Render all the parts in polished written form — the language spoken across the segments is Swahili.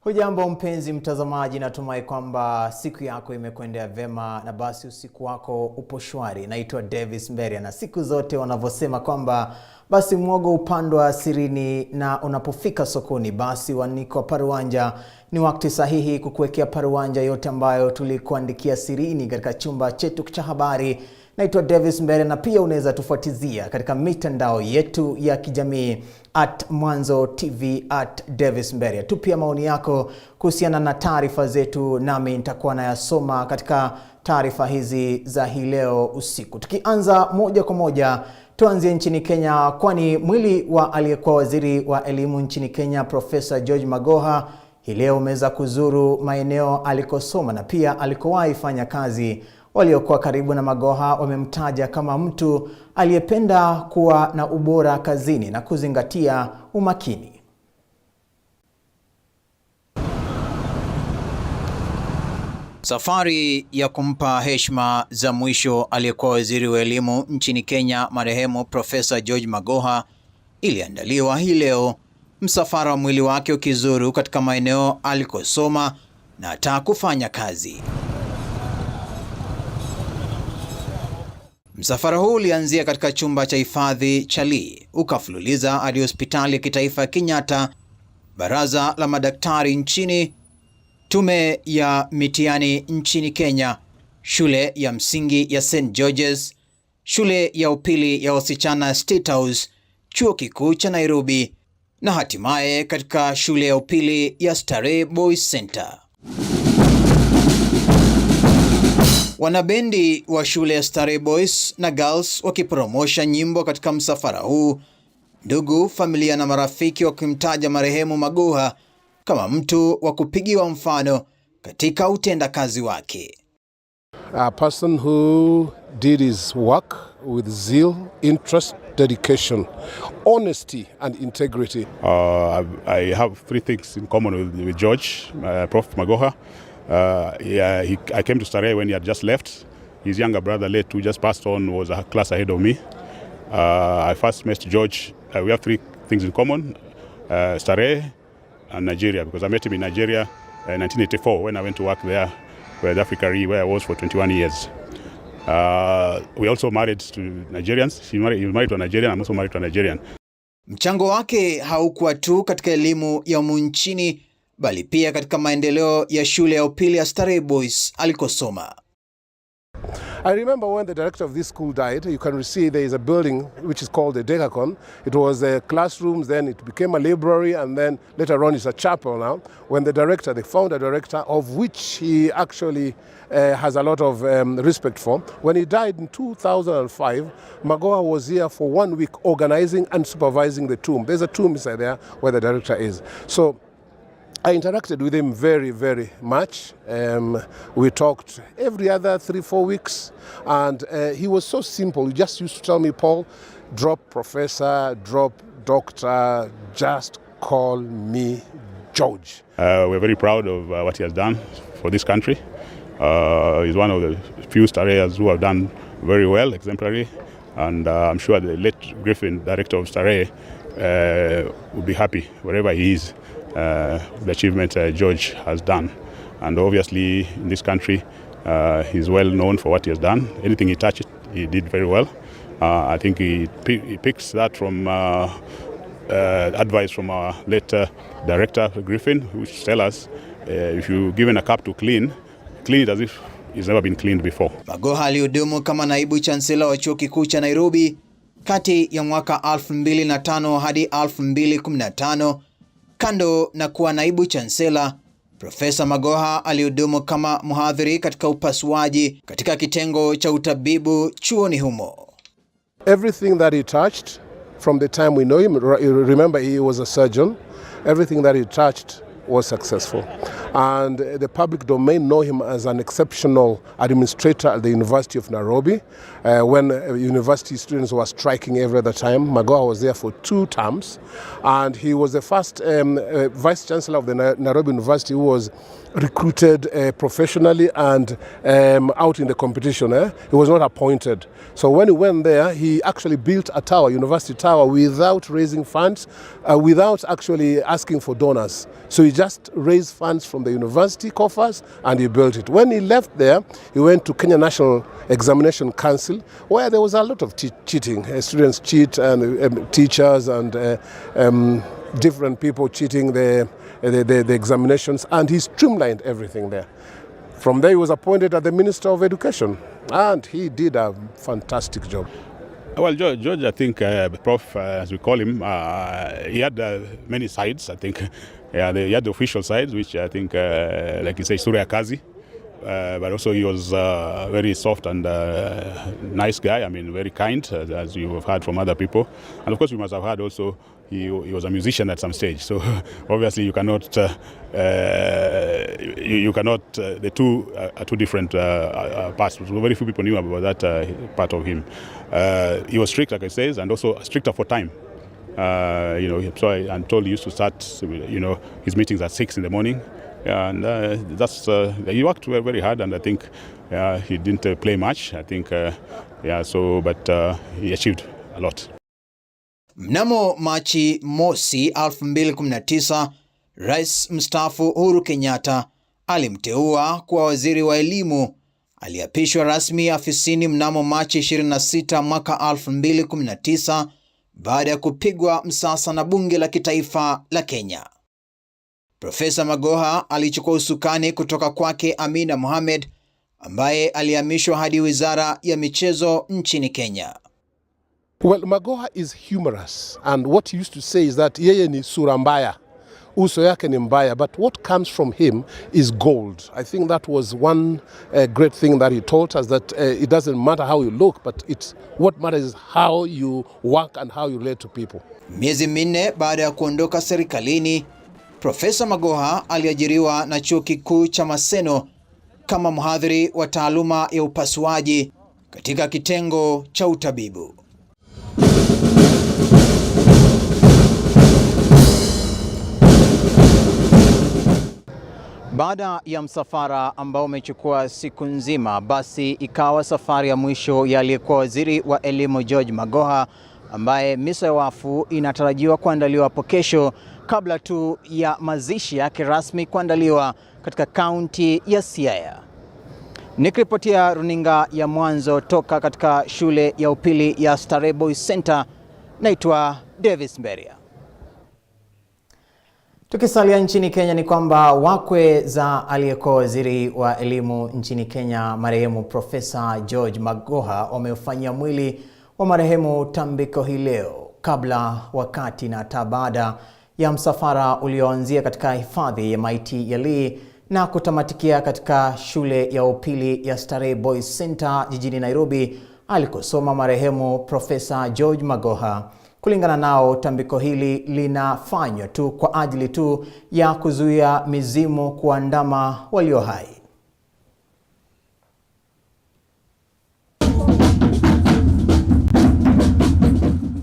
Hujambo mpenzi mtazamaji, natumai kwamba siku yako imekwendea vema na basi usiku wako upo shwari. Naitwa Davis Mberia na siku zote wanavyosema kwamba basi mwogo upandwa sirini na unapofika sokoni basi waniko paruanja. Ni wakati sahihi kukuwekea paruanja yote ambayo tulikuandikia sirini katika chumba chetu cha habari. Naitwa Davis Mberia na pia unaweza tufuatizia katika mitandao yetu ya kijamii @Mwanzo TV @Davis Mberia. Tupia maoni yako kuhusiana na taarifa zetu nami nitakuwa nayasoma katika taarifa hizi za hii leo usiku. Tukianza moja kwa moja tuanzie nchini Kenya, kwani mwili wa aliyekuwa waziri wa elimu nchini Kenya Professa magoha hii leo umeweza kuzuru maeneo alikosoma na pia alikowahi fanya kazi. Waliokuwa karibu na magoha wamemtaja kama mtu aliyependa kuwa na ubora kazini na kuzingatia umakini. Safari ya kumpa heshima za mwisho aliyekuwa waziri wa elimu nchini Kenya marehemu Professa magoha iliandaliwa hii leo, msafara wa mwili wake ukizuru katika maeneo alikosoma na hata kufanya kazi. Msafara huu ulianzia katika chumba cha hifadhi cha Lee, ukafululiza hadi hospitali ya kitaifa ya Kenyatta, baraza la madaktari nchini, tume ya mitihani nchini Kenya, shule ya msingi ya St. George's, shule ya upili ya wasichana State House, chuo kikuu cha Nairobi na hatimaye katika shule ya upili ya Starehe Boys Center. Wanabendi wa shule ya Starehe Boys na Girls wakipromosha nyimbo katika msafara huu, ndugu, familia na marafiki wakimtaja marehemu magoha kama mtu wa kupigiwa mfano katika utendakazi wake. A person who did his work with zeal, interest, dedication, honesty and integrity. I have three things in common with George, Prof. Magoha. I came to Starehe when he had just left. His younger brother, late, who just passed on, was a class ahead of me. I first met George. We have three things in common: Starehe and Nigeria, because I met him in Nigeria in 1984 when I went to work there with Africa, where I was for 21 years. We also married to Nigerians. He was married to a Nigerian. I'm also married to a Nigerian. Mchango wake haukuwa tu katika elimu ya nchini, bali pia katika maendeleo ya shule ya upili ya Starehe Boys alikosoma. I remember when the director of this school died, you can see there is a building which is called the Decacon. It was classrooms, then it became a library, and then later on it's a chapel now. When the founder director, of which he actually has a lot of respect for, when he died in 2005, Magoha was here for 1 week organizing and supervising the tomb. There's a tomb inside there where the director is. So I interacted with him very, very much. We talked every other 3-4 weeks, and he was so simple. He just used to tell me, Paul, drop professor, drop doctor, just call me George. We're very proud of what he has done for this country. He's one of the few Starehers who have done very well, exemplary, and I'm sure the late Griffin, director of Starehe, will be happy wherever he is. The achievement George has done, and obviously in this country he's well known for what he has done. Anything he touched, he did very well. I think he picks that from advice from our late director Griffin, which tells us if you're given a cup to clean it as if it's never been cleaned before. Magoha alihudumu kama naibu chancellor wa chuo kikuu cha Nairobi kati ya mwaka 2005 hadi 2015. Kando na kuwa naibu chancellor, Professa Magoha alihudumu kama mhadhiri katika upasuaji katika kitengo cha utabibu chuoni humo. Everything that he touched from the time we know him, remember he was a surgeon, everything that he touched was successful. And the public domain know him as an exceptional administrator at the University of Nairobi. When university students were striking every other time, Magoha was there for 2 terms. And he was the first vice chancellor of the Nairobi University who was recruited professionally and out in the competition. He was not appointed. So when he went there, he actually built a tower, university tower, without raising funds, without actually asking for donors. So he just raised funds from the university coffers and he built it. When he left there, he went to Kenya National Examination Council, where there was a lot of cheating. Students cheat, and teachers and different people cheating the examinations, and he streamlined everything there. From there, he was appointed as the Minister of Education, and he did a fantastic job. Well, George, I think, Prof, as we call him, he had many sides, I think. Yeah, he had the official sides, which I think, like you say, Surya Kazi. But also he was very soft and nice guy, I mean, very kind, as you have heard from other people. And of course, we must have heard also he was a musician at some stage. So obviously you cannot, the two are two different parts. So very few people knew about that part of him. He was strict, like I said, and also stricter for time. So I'm told he used to start, his meetings at 6 in the morning. Yeah, and he worked very hard, and I think he didn't play much. I think, but he achieved a lot. Mnamo Machi mosi 2019, Rais mstaafu Uhuru Kenyatta alimteua kuwa waziri wa elimu. Aliapishwa rasmi afisini mnamo Machi 26 mwaka 2019 baada ya kupigwa msasa na bunge la kitaifa la Kenya. Professa Magoha alichukua usukani kutoka kwake Amina Mohamed, ambaye alihamishwa hadi wizara ya michezo nchini Kenya. Well, Magoha is humorous, and what he used to say is that yeye ni sura mbaya, uso yake ni mbaya, but what comes from him is gold. I think that was one great thing that he taught us, that it doesn't matter how you look, but what matters is how you work and how you relate to people. Miezi minne baada ya kuondoka serikalini, Professa Magoha aliajiriwa na chuo kikuu cha Maseno kama mhadhiri wa taaluma ya upasuaji katika kitengo cha utabibu. Baada ya msafara ambao umechukua siku nzima, basi ikawa safari ya mwisho ya aliyekuwa waziri wa elimu George Magoha, ambaye misa ya wafu inatarajiwa kuandaliwa hapo kesho kabla tu ya mazishi yake rasmi kuandaliwa katika kaunti ya Siaya. Nikiripotia runinga ya Mwanzo toka katika shule ya upili ya Starehe Boys Center, naitwa Davis Mberia. Tukisalia nchini Kenya ni kwamba wakwe za aliyekuwa waziri wa elimu nchini Kenya marehemu Profesa George Magoha wameufanyia mwili wa marehemu tambiko hii leo, kabla, wakati na hata baada ya msafara ulioanzia katika hifadhi ya maiti ya Lee na kutamatikia katika shule ya upili ya Starehe Boys Center jijini Nairobi alikosoma marehemu Profesa George Magoha. Kulingana nao, tambiko hili linafanywa tu kwa ajili tu ya kuzuia mizimu kuandama walio hai.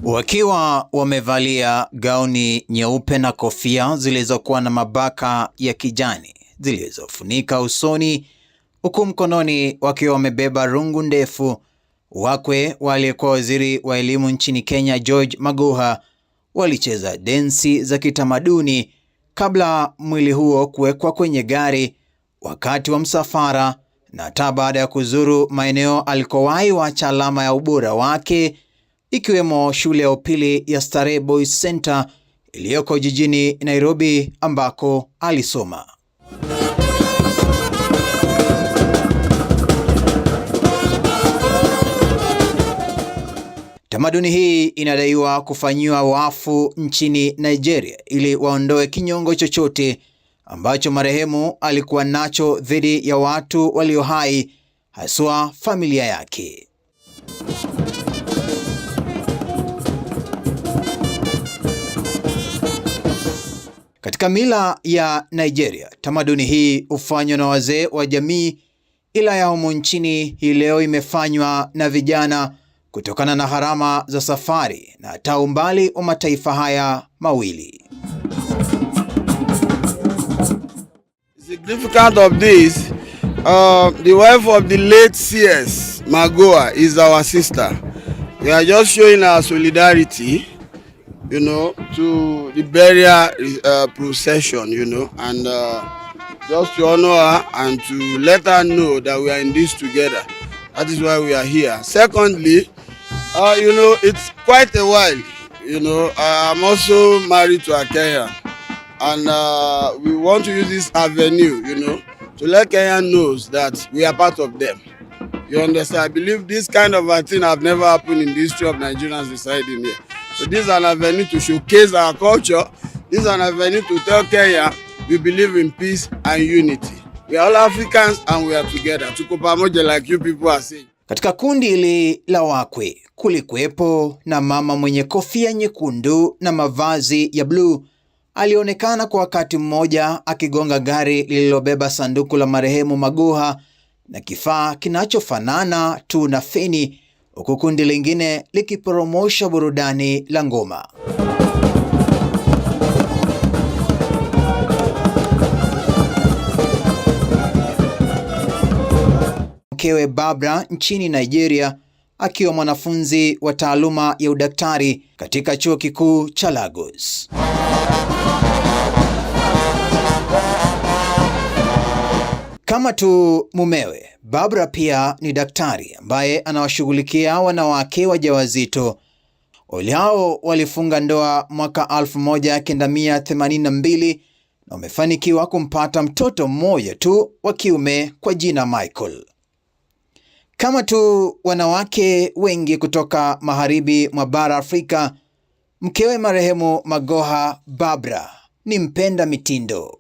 Wakiwa wamevalia gauni nyeupe na kofia zilizokuwa na mabaka ya kijani zilizofunika usoni, huku mkononi wakiwa wamebeba rungu ndefu, wakwe waliyekuwa waziri wa elimu nchini Kenya George Magoha walicheza densi za kitamaduni kabla mwili huo kuwekwa kwenye gari wakati wa msafara, na hata baada ya kuzuru maeneo alikowahi waacha alama ya ubora wake, ikiwemo shule ya upili ya Starehe Boys Center iliyoko jijini Nairobi ambako alisoma. Tamaduni hii inadaiwa kufanyiwa wafu nchini Nigeria ili waondoe kinyongo chochote ambacho marehemu alikuwa nacho dhidi ya watu walio hai, haswa familia yake. Katika mila ya Nigeria, tamaduni hii hufanywa na wazee wa jamii, ila ya humu nchini hii leo imefanywa na vijana kutokana na gharama za safari na hata umbali wa mataifa haya mawili. It's a significance of this, the wife of the late CS, Magoha, is our sister. We are just showing our solidarity, you know, to the burial procession, you know, and just to honor her and to let her know that we are in this together. That is why we are here. Secondly, you know, it's quite a while. You know, I'm also married to a Kenyan, and we want to use this avenue, you know, to let Kenya knows that we are part of them. You understand? I believe this kind of a thing have never happened in the history of Nigerians residing here. So this is an avenue to showcase our culture. This is an avenue to tell Kenya we believe in peace and unity. We are all Africans and we are together. Tuko pamoja like you people are saying. Katika kundi hili la wakwe kulikuwepo na mama mwenye kofia nyekundu na mavazi ya bluu. Alionekana kwa wakati mmoja akigonga gari lililobeba sanduku la marehemu Magoha na kifaa kinachofanana tu na feni, huku kundi lingine likipromosha burudani la ngoma. Mkewe Barbara nchini Nigeria, akiwa mwanafunzi wa taaluma ya udaktari katika chuo kikuu cha Lagos. Kama tu mumewe, Barbara pia ni daktari ambaye anawashughulikia wanawake wajawazito. Wawili hao walifunga ndoa mwaka 1982 na wamefanikiwa kumpata mtoto mmoja tu wa kiume kwa jina Michael. Kama tu wanawake wengi kutoka magharibi mwa bara Afrika, mkewe marehemu Magoha, Barbara, ni mpenda mitindo.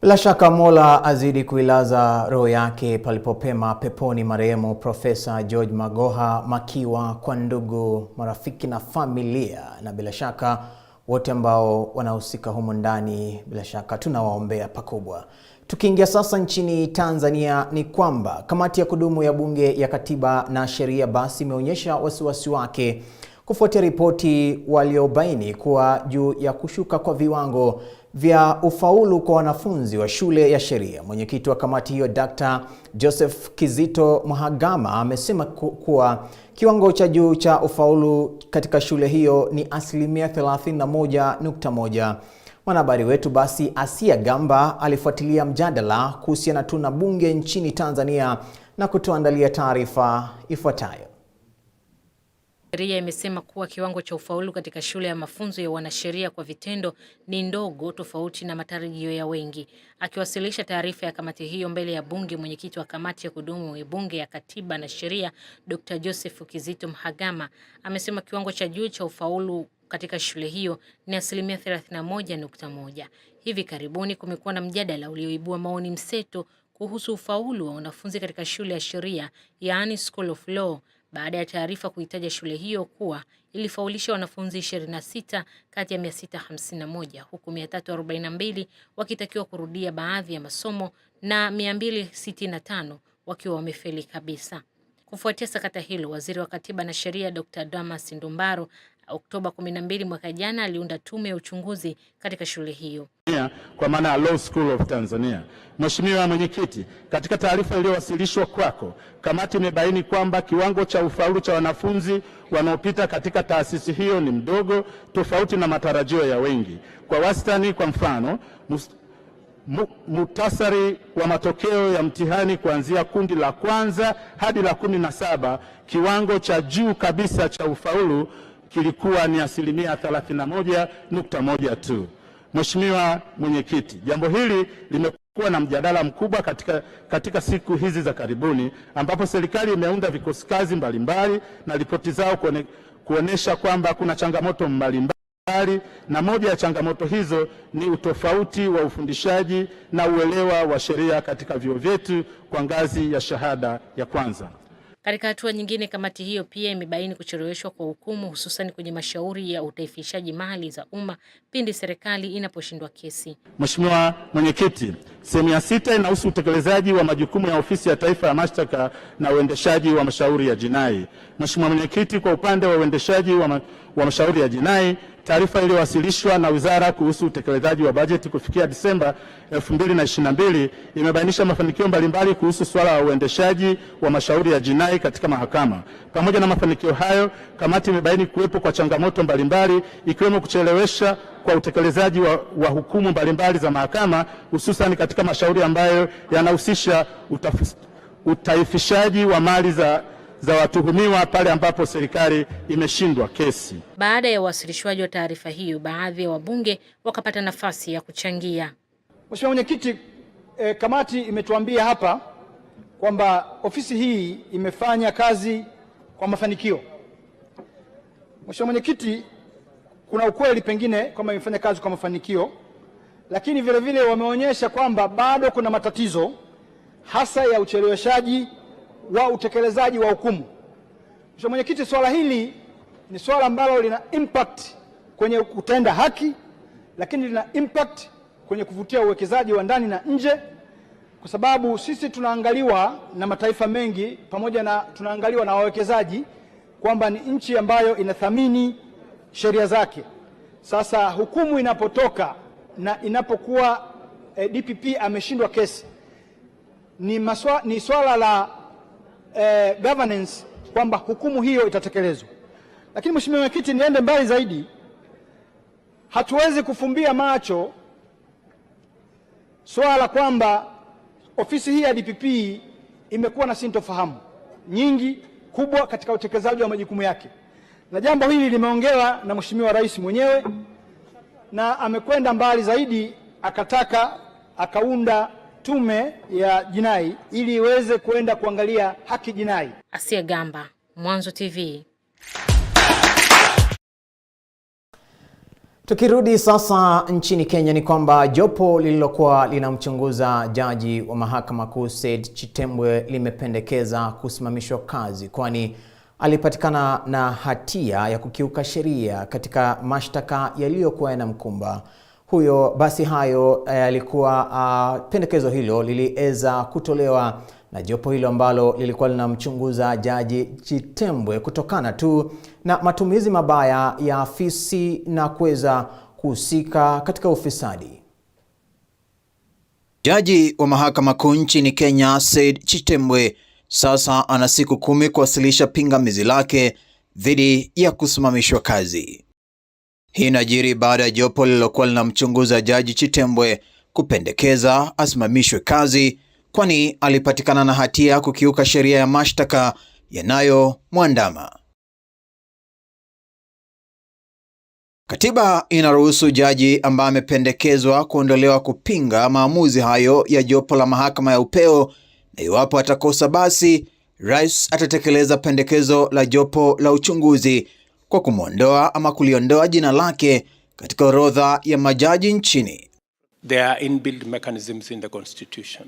Bila shaka Mola azidi kuilaza roho yake palipopema peponi marehemu Professa George Magoha, makiwa kwa ndugu, marafiki na familia, na bila shaka wote ambao wanahusika humo ndani, bila shaka tunawaombea pakubwa. Tukiingia sasa nchini Tanzania, ni kwamba kamati ya kudumu ya bunge ya katiba na sheria basi imeonyesha wasiwasi wake kufuatia ripoti waliobaini kuwa juu ya kushuka kwa viwango vya ufaulu kwa wanafunzi wa shule ya sheria. Mwenyekiti wa kamati hiyo Dr. Joseph Kizito Mhagama amesema kuwa kiwango cha juu cha ufaulu katika shule hiyo ni 31.1. Mwanahabari wetu basi Asia Gamba alifuatilia mjadala kuhusiana na bunge nchini Tanzania na kutuandalia taarifa ifuatayo. Sheria imesema kuwa kiwango cha ufaulu katika shule ya mafunzo ya wanasheria kwa vitendo ni ndogo tofauti na matarajio ya wengi. Akiwasilisha taarifa ya kamati hiyo mbele ya bunge, mwenyekiti wa kamati ya kudumu ya bunge ya katiba na sheria Dr. Joseph Kizito Mhagama amesema kiwango cha juu cha ufaulu katika shule hiyo ni 31.1. Hivi karibuni kumekuwa na mjadala ulioibua maoni mseto kuhusu ufaulu wa wanafunzi katika shule ya sheria, yaani School of Law, baada ya taarifa kuitaja shule hiyo kuwa ilifaulisha wanafunzi 26 kati ya 651, huku 342 wakitakiwa kurudia baadhi ya masomo na 265 wakiwa wamefeli kabisa. Kufuatia sakata hilo, waziri wa katiba na sheria Dr. Damas Ndumbaro Oktoba 12 mwaka jana aliunda tume ya uchunguzi katika shule hiyo, kwa maana Law School of Tanzania. Mheshimiwa Mwenyekiti, katika taarifa iliyowasilishwa kwako, kamati imebaini kwamba kiwango cha ufaulu cha wanafunzi wanaopita katika taasisi hiyo ni mdogo tofauti na matarajio ya wengi. Kwa wastani, kwa mfano, muhtasari wa matokeo ya mtihani kuanzia kundi la kwanza hadi la 17, kiwango cha juu kabisa cha ufaulu kilikuwa ni 31.1 tu. Mheshimiwa Mwenyekiti, jambo hili limekuwa na mjadala mkubwa katika siku hizi za karibuni, ambapo serikali imeunda vikosi kazi mbalimbali na ripoti zao kuonesha kwamba kuna changamoto mbalimbali, na moja ya changamoto hizo ni utofauti wa ufundishaji na uelewa wa sheria katika vyuo vyetu kwa ngazi ya shahada ya kwanza. Katika hatua nyingine, kamati hiyo pia imebaini kucheleweshwa kwa hukumu hususan kwenye mashauri ya utaifishaji mali za umma pindi serikali inaposhindwa kesi. Mheshimiwa Mwenyekiti, sehemu ya 6 inahusu utekelezaji wa majukumu ya Ofisi ya Taifa ya Mashtaka na uendeshaji wa mashauri ya jinai. Mheshimiwa Mwenyekiti, kwa upande wa uendeshaji wa mashauri ya jinai, taarifa iliyowasilishwa na Wizara kuhusu utekelezaji wa bajeti kufikia Disemba 2022 imebainisha mafanikio mbalimbali kuhusu swala la uendeshaji wa mashauri ya jinai katika mahakama. Pamoja na mafanikio hayo, kamati imebaini kuwepo kwa changamoto mbalimbali ikiwemo kuchelewesha kwa utekelezaji wa hukumu mbalimbali za mahakama hususan katika mashauri ambayo yanahusisha utaifishaji wa mali za watuhumiwa pale ambapo serikali imeshindwa kesi. Baada ya uwasilishwaji wa taarifa hiyo, baadhi ya wabunge wakapata nafasi ya kuchangia. Mheshimiwa Mwenyekiti, kamati imetuambia hapa kwamba ofisi hii imefanya kazi kwa mafanikio. Mheshimiwa Mwenyekiti, kuna ukweli pengine kwamba imefanya kazi kwa mafanikio, lakini vile vile wameonyesha kwamba bado kuna matatizo hasa ya ucheleweshaji wa utekelezaji wa hukumu. Mheshimiwa Mwenyekiti, swala hili ni swala ambalo lina impact kwenye kutenda haki, lakini lina impact kwenye kuvutia uwekezaji wa ndani na nje, kwa sababu sisi tunaangaliwa na mataifa mengi pamoja na tunaangaliwa na wawekezaji kwamba ni nchi ambayo inathamini sheria zake. Sasa hukumu inapotoka na inapokuwa DPP ameshindwa kesi, ni swala la governance kwamba hukumu hiyo itatekelezwa. Lakini Mheshimiwa Mwenyekiti, niende mbali zaidi, hatuwezi kufumbia macho swala kwamba ofisi hii ya DPP imekuwa na sintofahamu nyingi kubwa katika utekelezaji wa majukumu yake, na jambo hili limeongewa na Mheshimiwa Rais mwenyewe, na amekwenda mbali zaidi akaunda tume ya jinai ili iweze kwenda kuangalia haki jinai. Asia Gamba, Mwanzo TV. Tukirudi sasa nchini Kenya, ni kwamba jopo lililokuwa linamchunguza jaji wa mahakama kuu Said Chitembwe limependekeza kusimamishwa kazi, kwani alipatikana na hatia ya kukiuka sheria katika mashtaka yaliyokuwa yanamkumba huyo. Basi hayo yalikuwa pendekezo hilo liliweza kutolewa na jopo hilo ambalo lilikuwa linamchunguza jaji Chitembwe kutokana tu na matumizi mabaya ya afisi na kuweza kuhusika katika ufisadi. Jaji wa mahakama kuu nchini Kenya Said Chitembwe sasa ana siku 10 kuwasilisha pingamizi lake dhidi ya kusimamishwa kazi. Hii inajiri baada ya jopo lililokuwa linamchunguza jaji Chitembwe kupendekeza asimamishwe kazi, kwani alipatikana na hatia kukiuka sheria ya mashtaka yanayomwandama. Katiba inaruhusu jaji ambaye amependekezwa kuondolewa kupinga maamuzi hayo ya jopo la mahakama ya upeo, na iwapo atakosa basi Rais atatekeleza pendekezo la jopo la uchunguzi kwa kumwondoa ama kuliondoa jina lake katika orodha ya majaji nchini. There are inbuilt mechanisms in the Constitution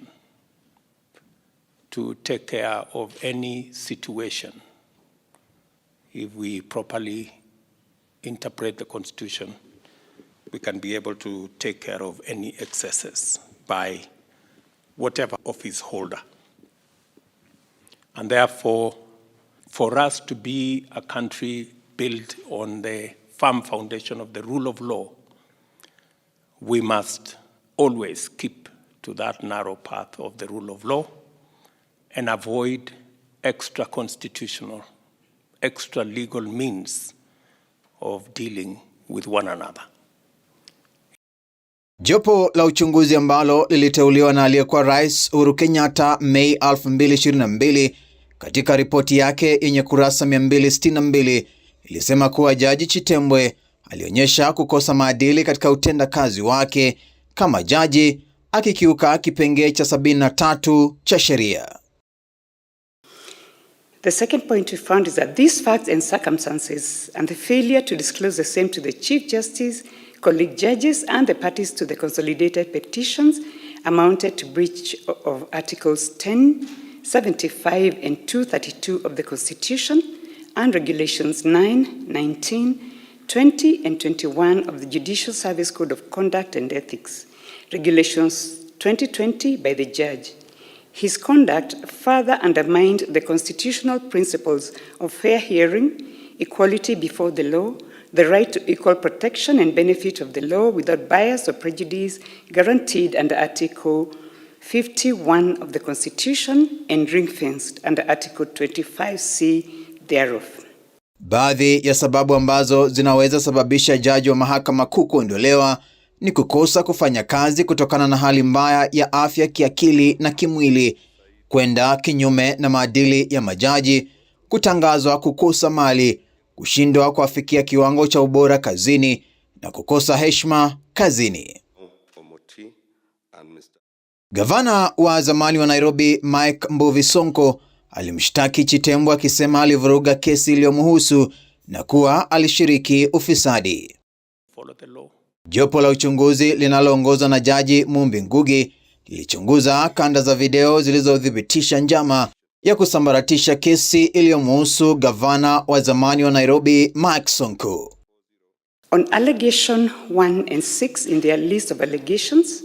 to take care of any situation. If we properly interpret the Constitution, we can be able to take care of any excesses by whatever office holder. And therefore, for us to be a country built on the firm foundation of the rule of law, we must always keep to that narrow path of the rule of law and avoid extra constitutional, extra legal means of dealing with one another. Jopo la uchunguzi ambalo liliteuliwa na aliyekuwa Rais Uhuru Kenyatta Mei 2022 katika ripoti yake yenye kurasa 262 ilisema kuwa Jaji Chitembwe alionyesha kukosa maadili katika utendakazi wake kama jaji, akikiuka kipengee cha 73 cha sheria. The second point we found is that these facts and circumstances and the failure to disclose the same to the Chief Justice, colleague judges and the parties to the consolidated petitions amounted to breach of Articles 10, 75, and 232 of the Constitution, and Regulations 9, 19, 20, and 21 of the Judicial Service Code of Conduct and Ethics, Regulations 2020 by the Judge. His conduct further undermined the constitutional principles of fair hearing, equality before the law, the right to equal protection and benefit of the law without bias or prejudice guaranteed under Article 51 of the Constitution and ring-fenced under Article 25C thereof. Baadhi ya sababu ambazo zinaweza sababisha jaji wa mahakama kuu kuondolewa ni kukosa kufanya kazi kutokana na hali mbaya ya afya kiakili na kimwili, kwenda kinyume na maadili ya majaji, kutangazwa kukosa mali, kushindwa kuafikia kiwango cha ubora kazini na kukosa heshima kazini. Gavana wa zamani wa Nairobi Mike Mbuvi Sonko alimshtaki Chitembwe akisema alivuruga kesi iliyomhusu na kuwa alishiriki ufisadi. Jopo la uchunguzi linaloongozwa na Jaji Mumbi Ngugi lilichunguza kanda za video zilizothibitisha njama ya kusambaratisha kesi iliyomhusu gavana wa zamani wa Nairobi Mike Sonko. On allegation 1 and 6 in their list of allegations,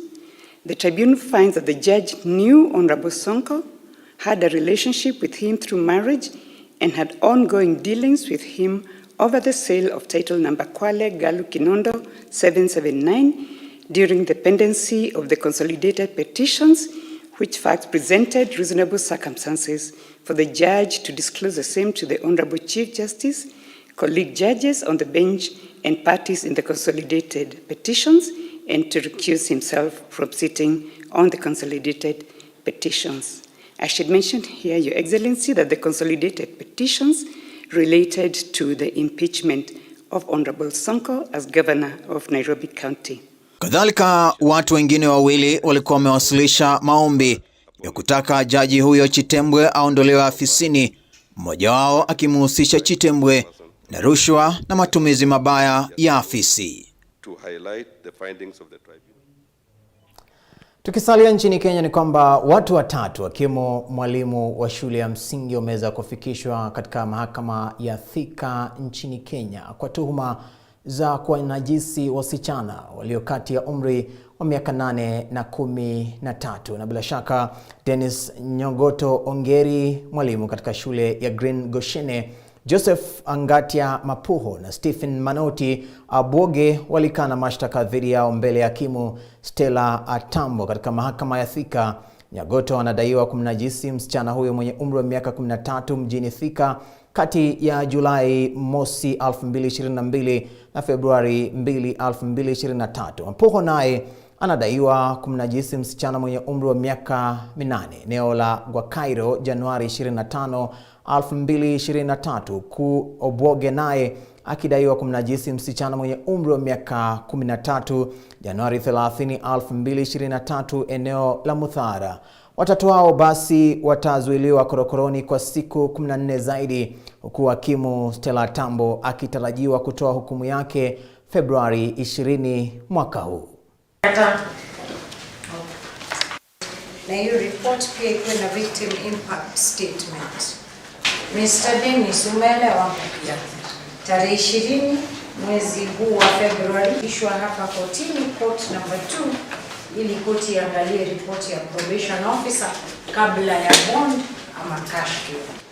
the tribunal finds that the judge knew Honorable Sonko, had a relationship with him through marriage, and had ongoing dealings with him over the sale of title number Kwale Galu Kinondo 779 during the pendency of the consolidated petitions, which facts presented reasonable circumstances for the judge to disclose the same to the Honorable Chief Justice, colleague judges on the bench, and parties in the consolidated petitions, and to recuse himself from sitting on the consolidated petitions. I should mention here, Your Excellency, that the consolidated petitions related to the impeachment of Honorable Sonko as governor of Nairobi County. Kadhalika, watu wengine wawili walikuwa wamewasilisha maombi ya kutaka jaji huyo Chitembwe aondolewe afisini, mmoja wao akimhusisha Chitembwe na rushwa na matumizi mabaya ya afisi. Tukisalia nchini Kenya ni kwamba watu watatu wakiwemo mwalimu wa shule ya msingi wameweza kufikishwa katika mahakama ya Thika nchini Kenya kwa tuhuma za kuwanajisi wasichana walio kati ya umri wa miaka 8 na 13. Na bila shaka Dennis Nyogoto Ongeri, mwalimu katika shule ya Green Goshene, Joseph Angatia Mapuho na Stephen Manoti Abwoge walikana mashtaka dhidi yao mbele ya hakimu Stella Atambo katika mahakama ya Thika. Nyagoto anadaiwa kumnajisi msichana huyo mwenye umri wa miaka 13 mjini Thika kati ya Julai mosi 2022 na Februari 2, 2023. Mapuho naye anadaiwa kumnajisi msichana mwenye umri wa miaka 8 eneo la Gwakairo Januari 25, 2023, ku Obwoge naye akidaiwa kumnajisi msichana mwenye umri wa miaka 13 Januari 30, 2023 eneo la Muthara. Watatu hao basi watazuiliwa korokoroni kwa siku 14 zaidi, huku hakimu Stella Tambo akitarajiwa kutoa hukumu yake Februari 20 mwaka huu. Na hiyo report pia ikuwe na victim impact statement. Mr. Dennis, umeelewa pia? Tarehe 20 mwezi huu wa Februari ishwa hapa kotini, court number 2, ili koti iangalie report ya probation officer kabla ya bond ama cash bail.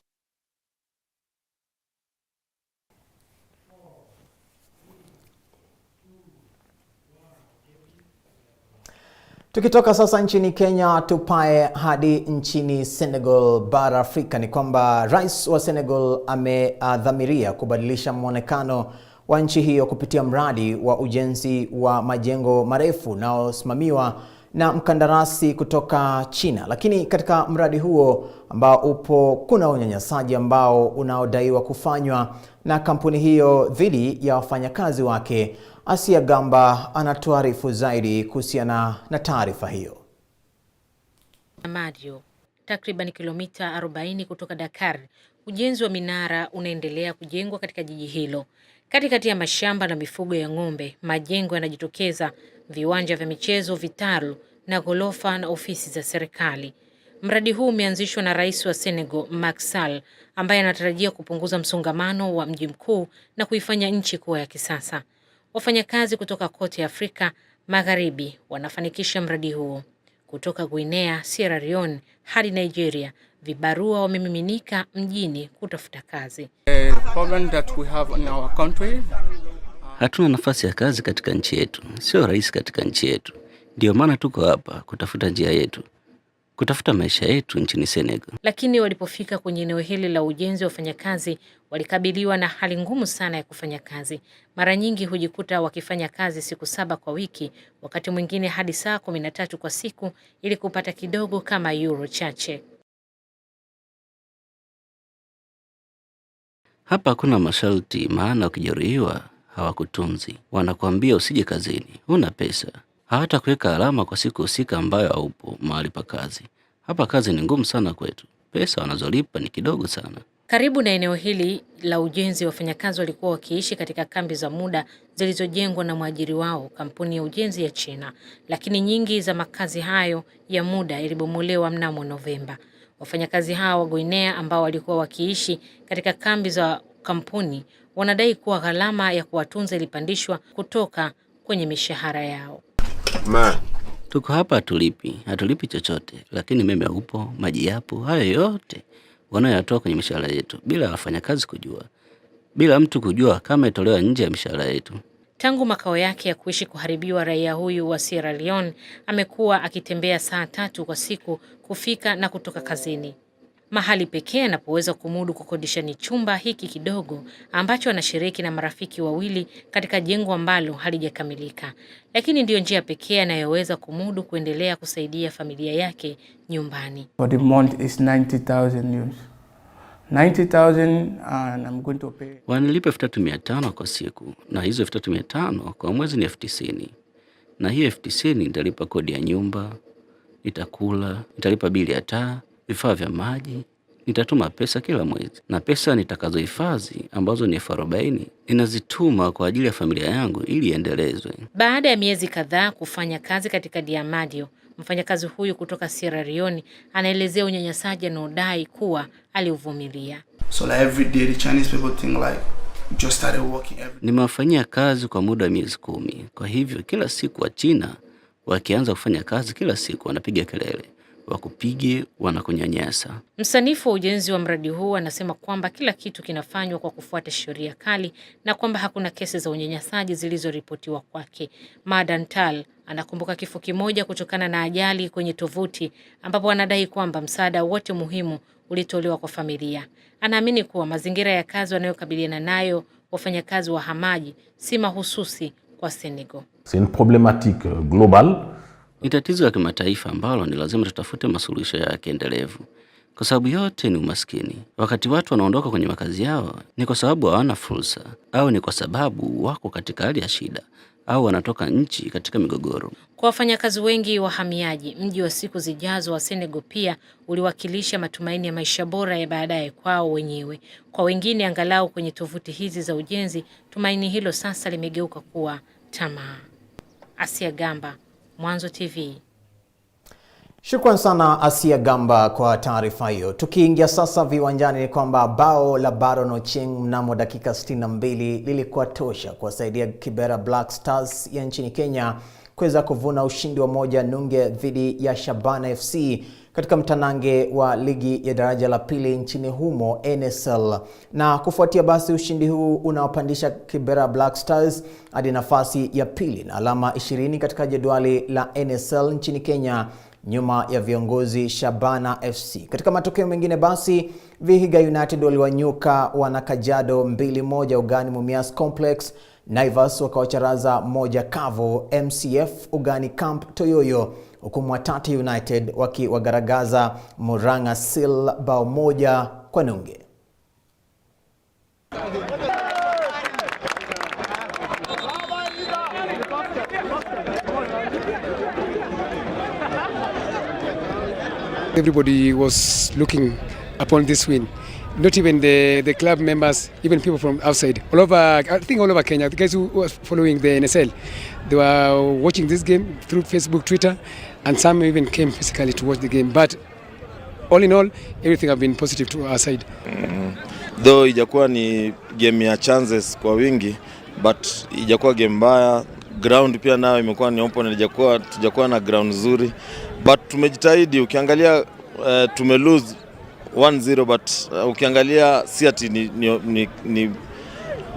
Tukitoka sasa nchini Kenya tupae hadi nchini Senegal bara Afrika. Ni kwamba Rais wa Senegal amedhamiria kubadilisha mwonekano wa nchi hiyo kupitia mradi wa ujenzi wa majengo marefu unaosimamiwa na mkandarasi kutoka China. Lakini katika mradi huo ambao kuna unyanyasaji ambao unaodaiwa kufanywa na kampuni hiyo dhidi ya wafanyakazi wake. Asia Gamba anatuarifu zaidi kuhusiana na taarifa hiyo. Madio, takriban kilomita 40 kutoka Dakar, ujenzi wa minara unaendelea kujengwa katika jiji hilo. Katikati ya mashamba na mifugo ya ng'ombe, majengo yanajitokeza, viwanja vya michezo, vitalu na gorofa na ofisi za serikali. Mradi huu umeanzishwa na Rais wa Senegal, Macky Sall, ambaye anatarajia kupunguza msongamano wa mji mkuu na kuifanya nchi kuwa ya kisasa. Wafanyakazi kutoka kote Afrika Magharibi wanafanikisha mradi huo. Kutoka Guinea, Sierra Leone hadi Nigeria, vibarua wamemiminika mjini kutafuta kazi. Hatuna nafasi ya kazi katika nchi yetu. Sio rahisi katika nchi yetu. Ndio maana tuko hapa kutafuta njia yetu, kutafuta maisha yetu nchini Senegal. Lakini walipofika kwenye eneo hili la ujenzi, wafanyakazi walikabiliwa na hali ngumu sana ya kufanya kazi. Mara nyingi hujikuta wakifanya kazi siku 7 kwa wiki, wakati mwingine hadi saa 13 kwa siku ili kupata kidogo kama euro chache. Hapa hakuna masharti, maana ukijeruhiwa hawakutunzi. Wanakuambia usije kazini, huna pesa. Hata kuweka alama kwa siku husika ambayo haupo mahali pa kazi. Hapa kazi ni ngumu sana kwetu. Pesa wanazolipa ni kidogo sana. Karibu na eneo hili la ujenzi, wafanyakazi walikuwa wakiishi katika kambi za muda zilizojengwa na mwajiri wao, kampuni ya ujenzi ya China. Lakini nyingi za makazi hayo ya muda yalibomolewa mnamo Novemba. Wafanyakazi hao wa Guinea ambao walikuwa wakiishi katika kambi za kampuni wanadai kuwa gharama ya kuwatunza ilipandishwa kutoka kwenye mishahara yao. Tuko hapa hatulipi chochote, lakini umeme upo, maji yapo, hayo yote wanayotoa kwenye mishahara yetu bila wafanyakazi kujua. Bila mtu kujua kama itolewa nje ya mishahara yetu. Tangu makao yake ya kuishi kuharibiwa, raia huyu wa Sierra Leone amekuwa akitembea saa 3 kwa siku kufika na kutoka kazini. Mahali pekee anapoweza kumudu kukodisha ni chumba hiki kidogo ambacho anashiriki na marafiki wawili katika jengo ambalo halijakamilika. Lakini ndiyo njia pekee anayoweza kumudu kuendelea kusaidia familia yake nyumbani. For the month is 90,000 euros. 90,000 and I'm going to pay. Wanilipa 3,500 kwa siku, na hizo 3,500 kwa mwezi ni 90,000. Na hiyo 90,000 nitalipa kodi ya nyumba, nitakula, nitalipa bili ya taa, vifaa vya maji, nitatuma pesa kila mwezi. Na pesa nitakazohifadhi ambazo ni 40,000 ninazituma kwa ajili ya familia yangu ili iendelezwe. Baada ya miezi kadhaa kufanya kazi katika Diamadio, mfanyakazi huyu kutoka Sierra Leone anaelezea unyanyasaji anaodai kuwa aliuvumilia. So like every day the Chinese people think like just started working every day. Nimewafanyia kazi kwa muda wa miezi 10. Kwa hivyo kila siku wa China wakianza kufanya kazi, kila siku wanapiga kelele, wakupige, wanakunyanyasa. Msanifu wa ujenzi wa mradi huu anasema kwamba kila kitu kinafanywa kwa kufuata sheria kali na kwamba hakuna kesi za unyanyasaji zilizoripotiwa kwake. Madantal anakumbuka kifo kimoja kutokana na ajali kwenye tovuti ambapo anadai kwamba msaada wote muhimu ulitolewa kwa familia. Anaamini kuwa mazingira ya kazi wanayokabiliana nayo wafanyakazi wa hamaji si mahususi kwa Senegal. C'est une problématique globale. Ni tatizo la kimataifa ambalo ni lazima tutafute masuluhisho yake endelevu. Kwa sababu yote ni umaskini. Wakati watu wanaondoka kwenye makazi yao, ni kwa sababu hawana fursa, au ni kwa sababu wako katika hali ya shida, au wanatoka nchi katika migogoro. Kwa wafanyakazi wengi wahamiaji, mji wa siku zijazo wa Senegal pia uliwakilisha matumaini ya maisha bora ya baadaye kwao wenyewe. Kwa wengine, angalau kwenye tovuti hizi za ujenzi, tumaini hilo sasa limegeuka kuwa tamaa. Asia Gamba, Mwanzo TV. Shukran sana Asia Gamba kwa taarifa hiyo. Tukiingia sasa viwanjani, ni kwamba bao la Baron Ochieng mnamo dakika 62 lilikuwa tosha kuwasaidia Kibera Black Stars ya nchini Kenya kuweza kuvuna ushindi wa 1-0 dhidi ya Shabana FC katika mtanange wa ligi ya daraja la pili nchini humo NSL. Na kufuatia basi ushindi huu unawapandisha Kibera Black Stars hadi nafasi ya pili na alama 20 katika jedwali la NSL nchini Kenya, nyuma ya viongozi Shabana FC. Katika matokeo mengine basi, Vihiga United waliwanyuka wana Kajiado 2-1 ugani Mumias Complex. Naivas wakawacharaza 1-0 MCF ugani Camp Toyoyo, huku Mwatate United wakiwagaragaza Murang'a Seal bao 1-0. Everybody was looking upon this win. Not even the club members, even people from outside. All over, I think all over Kenya, the guys who were following the NSL, they were watching this game through Facebook, Twitter, and some even came physically to watch the game. But all in all, everything have been positive to our side. Though ijakuwa ni game ya chances kwa wingi, but ijakuwa game mbaya. Ground pia nao imekuwa ni opponent, ijakuwa na ground nzuri, but tumejitahidi. Ukiangalia tume lose 1-0, but ukiangalia si ati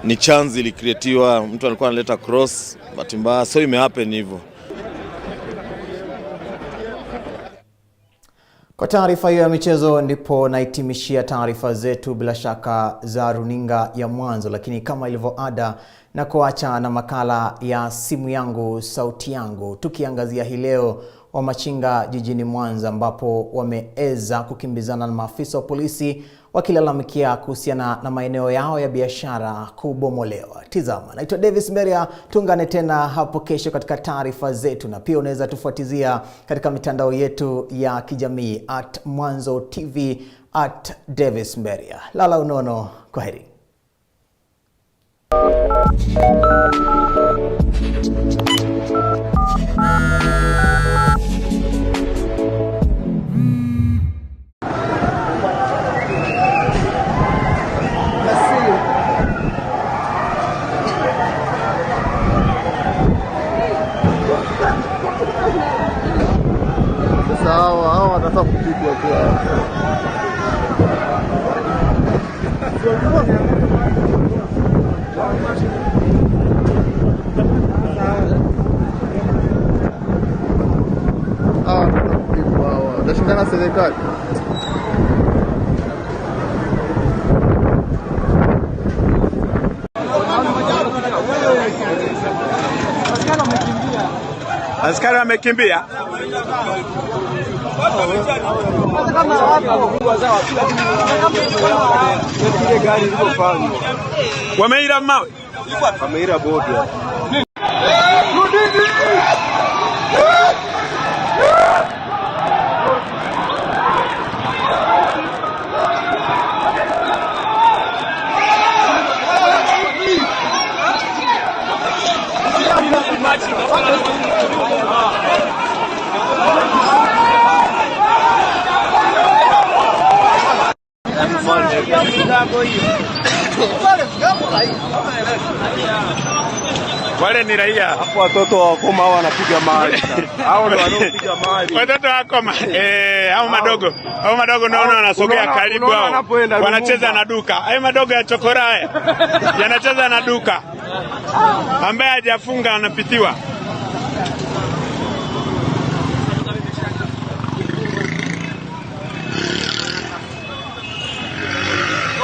ni chance ili creatiwa, mtu alikuwa analeta cross but mbaya, so imehappen hivyo. Kwa taarifa hiyo ya michezo ndipo naitimishia taarifa zetu bila shaka za runinga ya Mwanzo, lakini kama ilivyo ada na kuacha na makala ya simu yangu sauti yangu, tukiangazia hii leo Wamachinga jijini Mwanza ambapo wameeza kukimbizana na maafisa wa polisi wakilalamikia kuhusiana na maeneo yao ya biashara kubomolewa. Tizama, naitwa Davis Mberia, tuungane tena hapo kesho katika taarifa zetu, na pia unaweza tufuatizia katika mitandao yetu ya kijamii @Mwanzo TV @Davis Mberia. Lala unono, kwaheri. Sawa, wanataka kupigwa kwa. Nashindana serikali. Askari wamekimbia. Wameira mawe. Wameira bodi. Wale ni raia. Hapo watoto wakoma hao wanapiga mali. Hao ndio wanaopiga mali. Watoto wakoma. Hao madogo naona wanasogea karibu hao. Wanacheza na duka. Hayo madogo ya chokora haya. Yanacheza na duka. Ambaye hajafunga anapitiwa.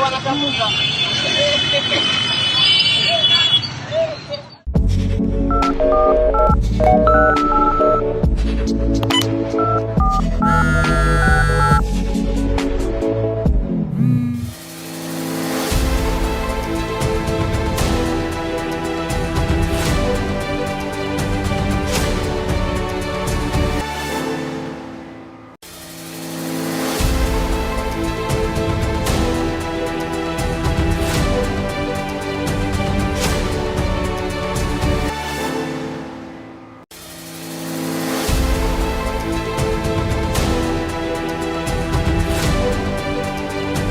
Wanatafuta